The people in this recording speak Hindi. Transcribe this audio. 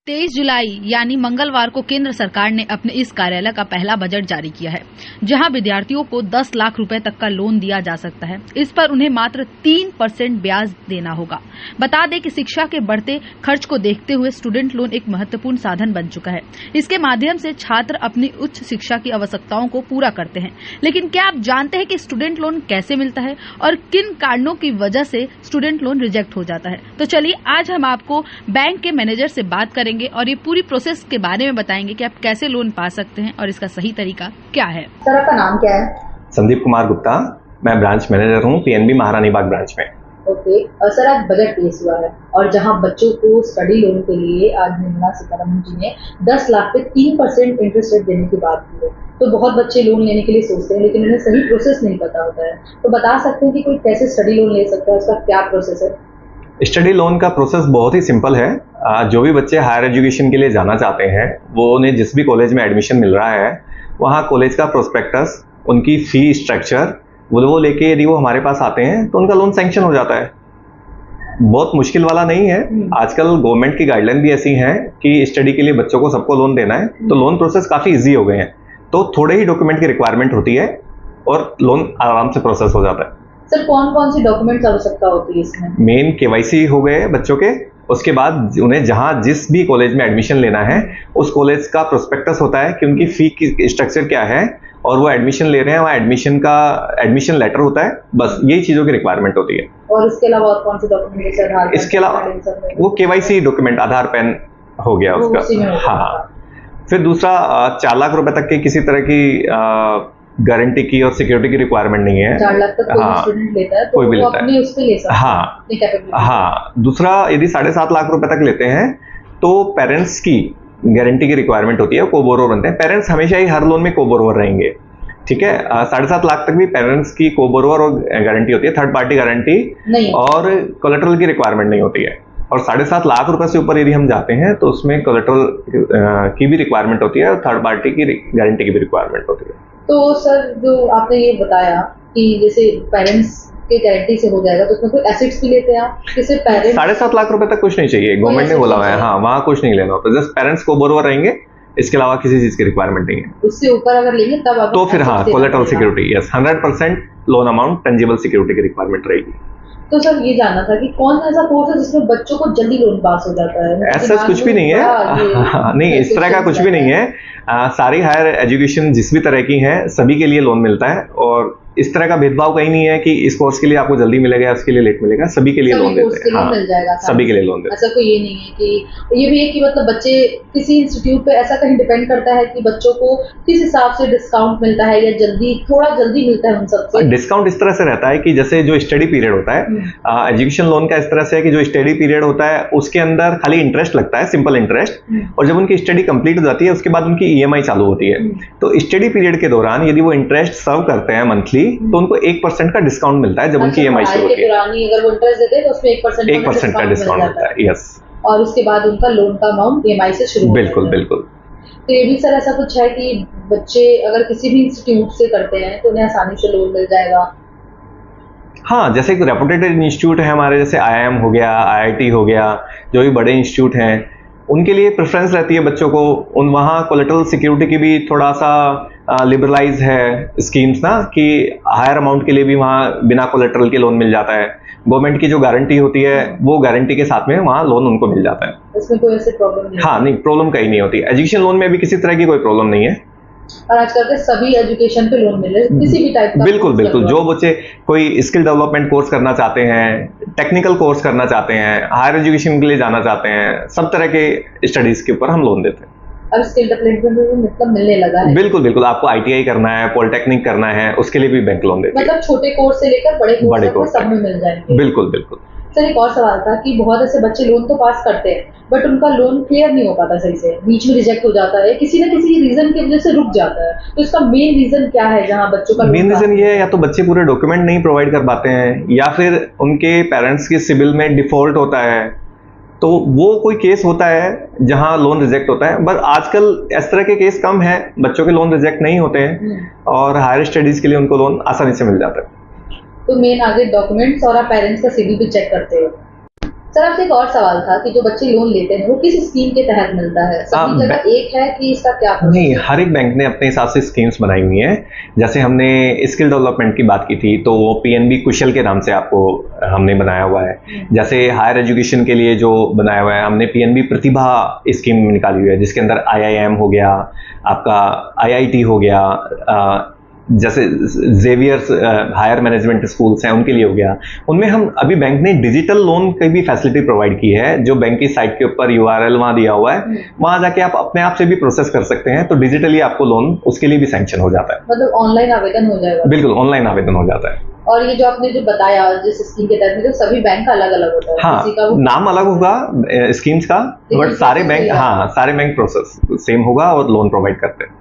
23 जुलाई यानी मंगलवार को केंद्र सरकार ने अपने इस कार्यालय का पहला बजट जारी किया है, जहां विद्यार्थियों को 10 लाख रुपए तक का लोन दिया जा सकता है। इस पर उन्हें मात्र 3% ब्याज देना होगा। बता दें कि शिक्षा के बढ़ते खर्च को देखते हुए स्टूडेंट लोन एक महत्वपूर्ण साधन बन चुका है। इसके माध्यम से छात्र अपनी उच्च शिक्षा की आवश्यकताओं को पूरा करते हैं। लेकिन क्या आप जानते हैं कि स्टूडेंट लोन कैसे मिलता है और किन कारणों की वजह से स्टूडेंट लोन रिजेक्ट हो जाता है? तो चलिए आज हम आपको बैंक के मैनेजर से बात करेंगे और ये पूरी प्रोसेस के बारे में बताएंगे कि आप कैसे लोन पा सकते हैं और इसका सही तरीका क्या है। सर आपका नाम क्या है? संदीप कुमार गुप्ता, मैं ब्रांच मैनेजर हूँ पीएनबी महारानी बाग ब्रांच में। ओके सर, आज बजट पेश हुआ है और जहां बच्चों को स्टडी लोन के लिए आज निर्मला सीतारमण जी ने 10 लाख पे 3% इंटरेस्ट रेट देने की बात की है। तो बहुत बच्चे लोन लेने के लिए सोचते हैं लेकिन उन्हें सही प्रोसेस नहीं पता होता है। तो बता सकते हैं कि कोई कैसे स्टडी लोन ले सकता है, उसका क्या प्रोसेस है? स्टडी लोन का प्रोसेस बहुत ही सिंपल है। जो भी बच्चे हायर एजुकेशन के लिए जाना चाहते हैं वो उन्हें जिस भी कॉलेज में एडमिशन मिल रहा है वहाँ कॉलेज का प्रोस्पेक्टस, उनकी फी स्ट्रक्चर वो लेके यदि वो हमारे पास आते हैं तो उनका लोन सैंक्शन हो जाता है। बहुत मुश्किल वाला नहीं है। आजकल गवर्नमेंट की गाइडलाइन भी ऐसी हैं कि स्टडी के लिए बच्चों को सबको लोन देना है, तो लोन प्रोसेस काफ़ी ईजी हो गए हैं। तो थोड़े ही डॉक्यूमेंट की रिक्वायरमेंट होती है और लोन आराम से प्रोसेस हो जाता है। सर कौन कौन सी डॉक्यूमेंट्स आवश्यकता होती है इसमें? मेन केवाईसी हो गए बच्चों के, उसके बाद उन्हें जहां जिस भी कॉलेज में एडमिशन लेना है उस कॉलेज का प्रोस्पेक्टस होता है कि उनकी फी की स्ट्रक्चर क्या है और वो एडमिशन ले रहे हैं, वहाँ एडमिशन लेटर होता है। बस यही चीज़ों की रिक्वायरमेंट होती है। और इसके अलावा और कौन से डॉक्यूमेंट? जैसे आधार, इसके अलावा वो केवाईसी डॉक्यूमेंट, आधार, पैन हो गया उसका। हाँ, फिर दूसरा 4 लाख रुपए तक की किसी तरह की गारंटी की और सिक्योरिटी की रिक्वायरमेंट नहीं है। 4 लाख तक कोई स्टूडेंट लेता है तो कोई भी वो लेता अपने है। उस पे ले सकता है। हाँ, दूसरा यदि 7.5 लाख रुपए तक लेते हैं तो पेरेंट्स की गारंटी की रिक्वायरमेंट होती है, को-बोरोवर बनते हैं। पेरेंट्स हमेशा ही हर लोन में को-बोरोवर रहेंगे, ठीक है। 7.5 लाख तक भी पेरेंट्स की को-बोरोवर और गारंटी होती है, थर्ड पार्टी गारंटी और कोलेटरल की रिक्वायरमेंट नहीं होती है। और 7.5 लाख रुपए से ऊपर यदि हम जाते हैं तो उसमें कोलेटरल की भी रिक्वायरमेंट होती है और थर्ड पार्टी की गारंटी की भी रिक्वायरमेंट होती है। तो सर जो आपने ये बताया कि जैसे पेरेंट्स के गारंटी से हो जाएगा तो उसमें कोई एसेट्स भी लेते हैं आप? जैसे पेरेंट्स 7.5 लाख रुपए तक कुछ नहीं चाहिए, गवर्नमेंट ने बोला हुआ है। हाँ, वहाँ कुछ नहीं लेना होता, जस्ट पेरेंट्स को बोरोवर रहेंगे, इसके अलावा किसी चीज की रिक्वायरमेंट नहीं है। उससे ऊपर अगर लेंगे तब तो फिर हाँ, collateral security, yes, 100% loan amount tangible security की रिक्वायरमेंट रहेगी। तो सर ये जानना था कि कौन सा ऐसा कोर्स है जिसमें बच्चों को जल्दी लोन पास हो जाता है? ऐसा कुछ भी नहीं है। नहीं, इस तरह का कुछ भी नहीं है। सारी हायर एजुकेशन जिस भी तरह की है सभी के लिए लोन मिलता है और इस तरह का भेदभाव कहीं नहीं है कि इस कोर्स के लिए आपको जल्दी मिलेगा, उसके लिए लेट मिलेगा। सभी के लिए लोन देते हैं। हाँ, मिल जाएगा, सभी के लिए लोन देते हैं। ऐसा कोई ये नहीं है कि ये भी है कि मतलब बच्चे किसी इंस्टीट्यूट पे ऐसा कहीं डिपेंड करता है कि बच्चों को किस हिसाब से डिस्काउंट मिलता है या थोड़ा जल्दी मिलता है उन सबसे? डिस्काउंट इस तरह से रहता है कि जैसे जो स्टडी पीरियड होता है, एजुकेशन लोन का इस तरह से है कि जो स्टडी पीरियड होता है उसके अंदर खाली इंटरेस्ट लगता है, सिंपल इंटरेस्ट, और जब उनकी स्टडी कंप्लीट हो जाती है उसके बाद उनकी ईएमआई चालू होती है। तो स्टडी पीरियड के दौरान यदि वो इंटरेस्ट सर्व करते हैं मंथली तो उनको 1% का डिस्काउंट मिलता है जब उनकी ईएमआई शुरू होती है। अगर वो इंटरेस्ट देते हैं तो उसमें 1% का डिस्काउंट मिलता है, यस। और उसके बाद उनका लोन का अमाउंट ईएमआई से शुरू होता है। बिल्कुल बिल्कुल। तो ये भी सर ऐसा कुछ है कि बच्चे अगर किसी भी इंस्टीट्यूट से करते हैं तो उन्हें आसानी से लोन मिल जाएगा? हाँ, जैसे एक रेपुटेड इंस्टीट्यूट है हमारे, जैसे आईआईएम हो गया, आईआईटी हो गया, जो भी बड़े इंस्टीट्यूट हैं उनके लिए प्रेफरेंस रहती है बच्चों को। वहाँ कोलेटरल सिक्योरिटी की भी थोड़ा सा लिबरलाइज है स्कीम्स ना, कि हायर अमाउंट के लिए भी वहाँ बिना कोलेटरल के लोन मिल जाता है। गवर्नमेंट की जो गारंटी होती है वो गारंटी के साथ में वहाँ लोन उनको मिल जाता है। इसमें कोई ऐसी प्रॉब्लम नहीं? हाँ, नहीं, प्रॉब्लम कहीं नहीं होती। एजुकेशन लोन में भी किसी तरह की कोई प्रॉब्लम नहीं है। और आजकल के सभी एजुकेशन पे लोन मिल रहे हैं किसी भी टाइप का? बिल्कुल बिल्कुल। जो बच्चे कोई स्किल डेवलपमेंट कोर्स करना चाहते हैं, टेक्निकल कोर्स करना चाहते हैं, हायर एजुकेशन के लिए जाना चाहते हैं, सब तरह के स्टडीज के ऊपर हम लोन देते हैं। अब स्किल डेवलपमेंट में मतलब मिलने लगा है? बिल्कुल बिल्कुल। आपको आईटीआई करना है, पॉलिटेक्निक करना है, उसके लिए भी बैंक लोन देते हैं। मतलब छोटे कोर्स से लेकर बड़े कोर्स सब में मिल जाएंगे? बिल्कुल बिल्कुल। सर एक और सवाल था कि बहुत ऐसे बच्चे लोन तो पास करते हैं बट उनका लोन क्लियर नहीं हो पाता सही से, बीच में रिजेक्ट हो जाता है, किसी न किसी रीजन की वजह से रुक जाता है। तो इसका मेन रीजन क्या है जहां बच्चों का? मेन रीजन ये है या तो बच्चे पूरे डॉक्यूमेंट नहीं प्रोवाइड कर पाते हैं या फिर उनके पेरेंट्स के सिबिल में डिफॉल्ट होता है। तो वो कोई केस होता है जहां लोन रिजेक्ट होता है। बट आजकल इस तरह के केस कम है, बच्चों के लोन रिजेक्ट नहीं होते हैं और हायर स्टडीज के लिए उनको लोन आसानी से मिल जाता है। तो मेन आगे डॉक्यूमेंट्स और आप पेरेंट्स का सिबिल भी चेक करते हो? सर आपसे एक और सवाल था कि जो बच्चे लोन लेते हैं वो किस स्कीम के तहत मिलता है? सभी जगह एक है कि इसका क्या प्रोसेस नहीं, है? हर एक बैंक ने अपने हिसाब से स्कीम्स बनाई हुई हैं। जैसे हमने स्किल डेवलपमेंट की बात की थी तो वो पीएनबी कुशल के नाम से आपको हमने बनाया हुआ है। जैसे हायर एजुकेशन के लिए जो बनाया हुआ है हमने पीएनबी प्रतिभा स्कीम निकाली हुई है, जिसके अंदर आईआईएम हो गया, आपका आईआईटी हो गया, जैसे जेवियर्स हायर मैनेजमेंट स्कूल्स हैं उनके लिए हो गया। उनमें हम अभी बैंक ने डिजिटल लोन की भी फैसिलिटी प्रोवाइड की है, जो बैंक की साइट के ऊपर यूआरएल वहां दिया हुआ है, वहां जाके आप अपने आप से भी प्रोसेस कर सकते हैं, तो डिजिटली आपको लोन उसके लिए भी सैंक्शन हो जाता है। मतलब ऑनलाइन आवेदन हो जाएगा? बिल्कुल ऑनलाइन आवेदन हो जाता है। और ये जो आपने जो बताया जिस स्कीम के तहत तो सभी बैंक का अलग अलग होता है? हाँ, किसी का नाम अलग होगा स्कीम्स का, बट सारे बैंक, हाँ सारे बैंक प्रोसेस सेम होगा और लोन प्रोवाइड करते हैं।